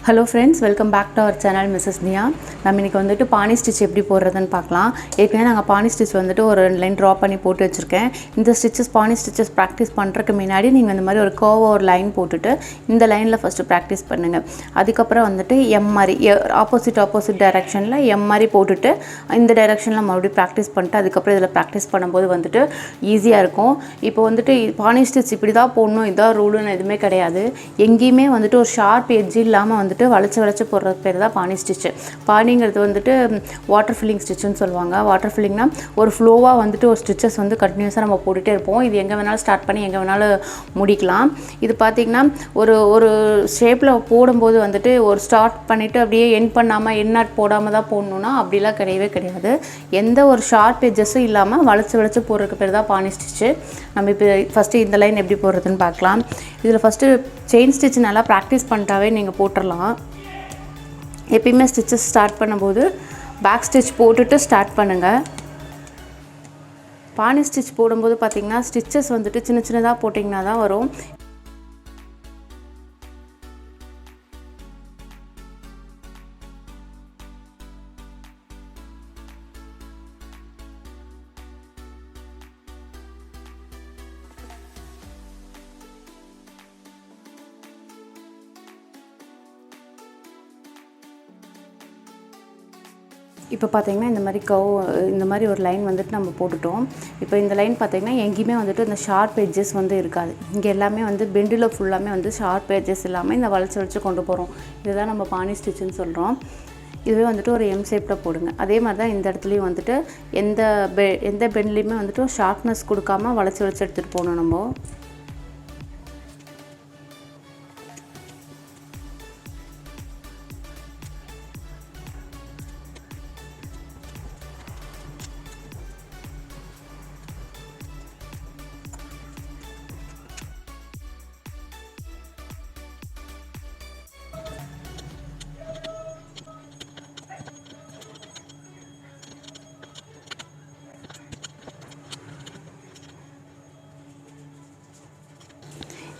Hello friends, welcome back to our channel Mrs. Nia. நம்ம இன்னைக்கு வந்துட்டு பானி ஸ்டிட்ச் எப்படி போடுறதுன்னு பார்க்கலாம். ஏற்கனவே நாங்கள் பானி ஸ்டிட்ச் வந்துட்டு ஒரு லைன் ட்ரா பண்ணி போட்டு வச்சுருக்கேன். இந்த ஸ்டிச்சஸ் பானி ஸ்டிச்சஸ் ப்ராக்டிஸ் பண்ணுறதுக்கு முன்னாடி நீங்கள் இந்த மாதிரி ஒரு கர்வ் ஒரு லைன் போட்டுட்டு இந்த லைனில் ஃபஸ்ட்டு ப்ராக்டிஸ் பண்ணுங்கள். அதுக்கப்புறம் வந்துட்டு எம் மாதிரி ஆப்போசிட் டைரெக்ஷனில் எம் மாதிரி போட்டுட்டு இந்த டைரெக்ஷனில் மறுபடியும் ப்ராக்டிஸ் பண்ணிட்டு அதுக்கப்புறம் இதில் ப்ராக்டிஸ் பண்ணும்போது வந்துட்டு ஈஸியாக இருக்கும். இப்போ வந்துட்டு பானி ஸ்டிட்ச் இப்படி தான் போடணும், இதான் ரூலுன்னு எதுவுமே கிடையாது. எங்கேயுமே வந்துட்டு ஒரு ஷார்ப் எட்ஜ் இல்லாமல் வந்துட்டு வளைச்சு போடுறது பேர் தான் பானி ஸ்டிச்சு. பானிங்கிறது வந்துட்டு வாட்டர் ஃபில்லிங் ஸ்டிச்சுன்னு சொல்லுவாங்க. வாட்டர் ஃபில்லிங்னா ஒரு ஃப்ளோவாக வந்துட்டு ஒரு ஸ்டிச்சஸ் வந்து கண்டினியூஸாக நம்ம போட்டுகிட்டே இருப்போம். இது எங்கே வேணாலும் ஸ்டார்ட் பண்ணி எங்கே வேணாலும் முடிக்கலாம். இது பார்த்திங்கன்னா ஒரு ஷேப்பில் போடும்போது வந்துட்டு ஒரு ஸ்டார்ட் பண்ணிவிட்டு அப்படியே எண்ட் பண்ணாமல் எண்ணாட் போடாமல் தான் போடணுன்னா அப்படிலாம் கிடையவே கிடையாது. எந்த ஒரு ஷார்ப் எட்ஜஸும் இல்லாமல் வளைச்சு போடுறதுக்கு பேர் தான் பானி ஸ்டிச்சு. நம்ம இப்போ ஃபஸ்ட்டு இந்த லைன் எப்படி போடுறதுன்னு பார்க்கலாம். இதில் ஃபஸ்ட்டு செயின் ஸ்டிச் நல்லா ப்ராக்டிஸ் பண்ணிட்டாவே நீங்கள் போட்டுடலாம். எப்பயுமே ஸ்டிச்சஸ் ஸ்டார்ட் பண்ணும்போது பேக் ஸ்டிச் போட்டுட்டு ஸ்டார்ட் பண்ணுங்கள். பானி ஸ்டிச் போடும்போது பார்த்திங்கன்னா ஸ்டிச்சஸ் வந்துட்டு சின்னதாக போட்டிங்கன்னா தான் வரும். இப்போ பார்த்திங்கன்னா இந்த மாதிரி ஒரு லைன் வந்துட்டு நம்ம போட்டுட்டோம். இப்போ இந்த லைன் பார்த்திங்கன்னா எங்கேயுமே வந்துட்டு இந்த ஷார்ப் எட்ஜஸ் வந்து இருக்காது. இங்கே எல்லாமே வந்து பெண்டில் ஃபுல்லாமே வந்து ஷார்ப் எட்ஜஸ் இல்லாமல் இந்த வளைச்சு கொண்டு போகிறோம். இதுதான் நம்ம பானி ஸ்டிச்சுன்னு சொல்கிறோம். இதுவே வந்துட்டு ஒரு எம் ஷேப்பில் போடுங்க. அதே மாதிரி தான் இந்த இடத்துலையும் வந்துட்டு எந்த பெண்ட்லேயுமே வந்துட்டு ஷார்ப்னஸ் கொடுக்காமல் வளைச்சு எடுத்துகிட்டு போகணும் நம்ம.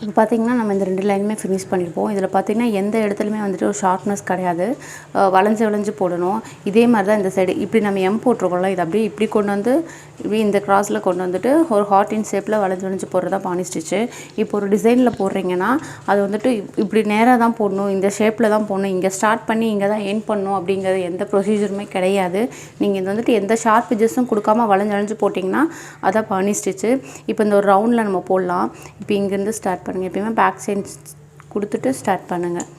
இப்போ பார்த்திங்கன்னா நம்ம இந்த 2 லைனுமே ஃபினிஷ் பண்ணியிருப்போம். இதில் பார்த்திங்கன்னா எந்த இடத்துலையுமே வந்துட்டு ஒரு ஷார்ப்னஸ் கிடையாது. வளைஞ்சு போடணும். இதே மாதிரி தான் இந்த சைடு இப்படி நம்ம எம் போட்டிருக்கோம்ல, இது அப்படியே இப்படி கொண்டு வந்து இப்படி இந்த கிராஸில் கொண்டு வந்துட்டு ஒரு ஹார்ட்டின் ஷேப்பில் வளைஞ்சு போடுறது தான் பானி ஸ்டிச்சு. இப்போ ஒரு டிசைனில் போடுறீங்கன்னா அது வந்துட்டு இப்படி நேராக தான் போடணும், இந்த ஷேப்பில் தான் போடணும், இங்கே ஸ்டார்ட் பண்ணி இங்கே தான் எண்ட் பண்ணணும் அப்படிங்கிறது எந்த ப்ரொசீஜருமே கிடையாது. நீங்கள் இது வந்துட்டு எந்த ஷார்ப் எட்ஜஸும் கொடுக்காமல் வளைஞ்சு போட்டிங்கன்னா அதான் பானி ஸ்டிச்சு. இப்போ இந்த ஒரு ரவுண்டில் நம்ம போடலாம். இப்போ இங்கேருந்து ஸ்டார்ட் பண்ணுங்கள். எப்பயுமே பேக் சைட் கொடுத்துட்டு ஸ்டார்ட் பண்ணுங்கள்.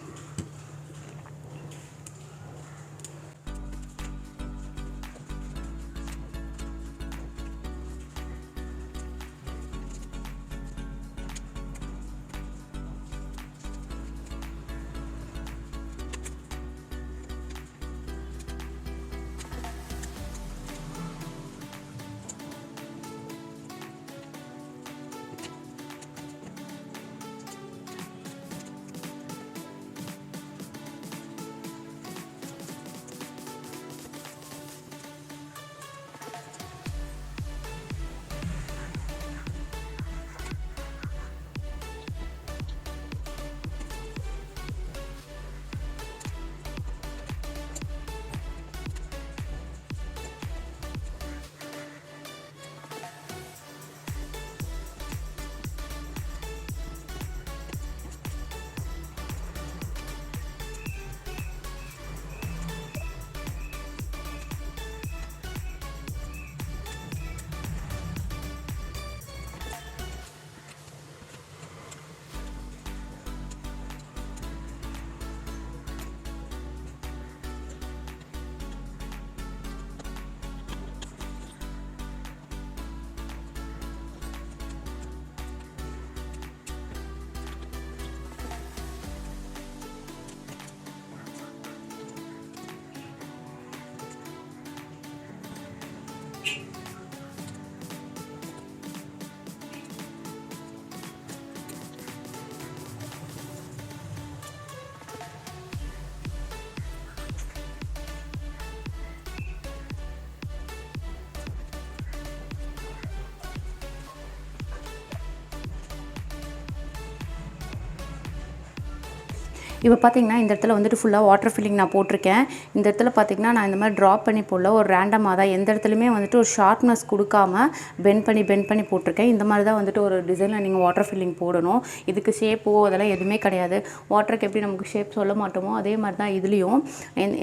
இப்போ பார்த்தீங்கன்னா இந்த இடத்துல வந்துட்டு ஃபுல்லாக வாட்டர் ஃபில்லிங் நான் போட்டிருக்கேன். இந்த இடத்துல பார்த்தீங்கன்னா நான் இந்த மாதிரி ட்ராப் பண்ணி போடல, ஒரு ரேண்டமாக தான் எந்த இடத்துலையுமே வந்துட்டு ஒரு ஷார்ப்னஸ் கொடுக்காம பெண்ட் பண்ணி போட்டிருக்கேன். இந்த மாதிரி தான் வந்துட்டு ஒரு டிசைனில் நீங்கள் வாட்டர் ஃபில்லிங் போடணும். இதுக்கு ஷேப்போ அதெல்லாம் எதுவுமே கிடையாது. வாட்டருக்கு எப்படி நமக்கு ஷேப் சொல்ல மாட்டோமோ அதே மாதிரி தான் இதுலேயும்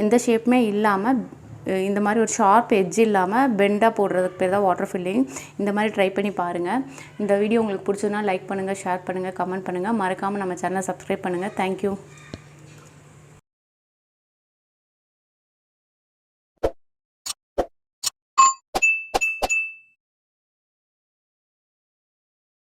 எந்த ஷேப்புமே இல்லாமல் இந்த மாதிரி ஒரு ஷார்ப் எட்ஜ் இல்லாமல் பெண்டாக போடுறதுக்கு பேர் தான் வாட்டர் ஃபில்லிங். இந்த மாதிரி ட்ரை பண்ணி பாருங்கள். இந்த வீடியோ உங்களுக்கு பிடிச்சதுன்னா லைக் பண்ணுங்கள், ஷேர் பண்ணுங்கள், கமெண்ட் பண்ணுங்கள். மறக்காமல் நம்ம சேனலை சப்ஸ்கிரைப் பண்ணுங்கள். தேங்க்யூ.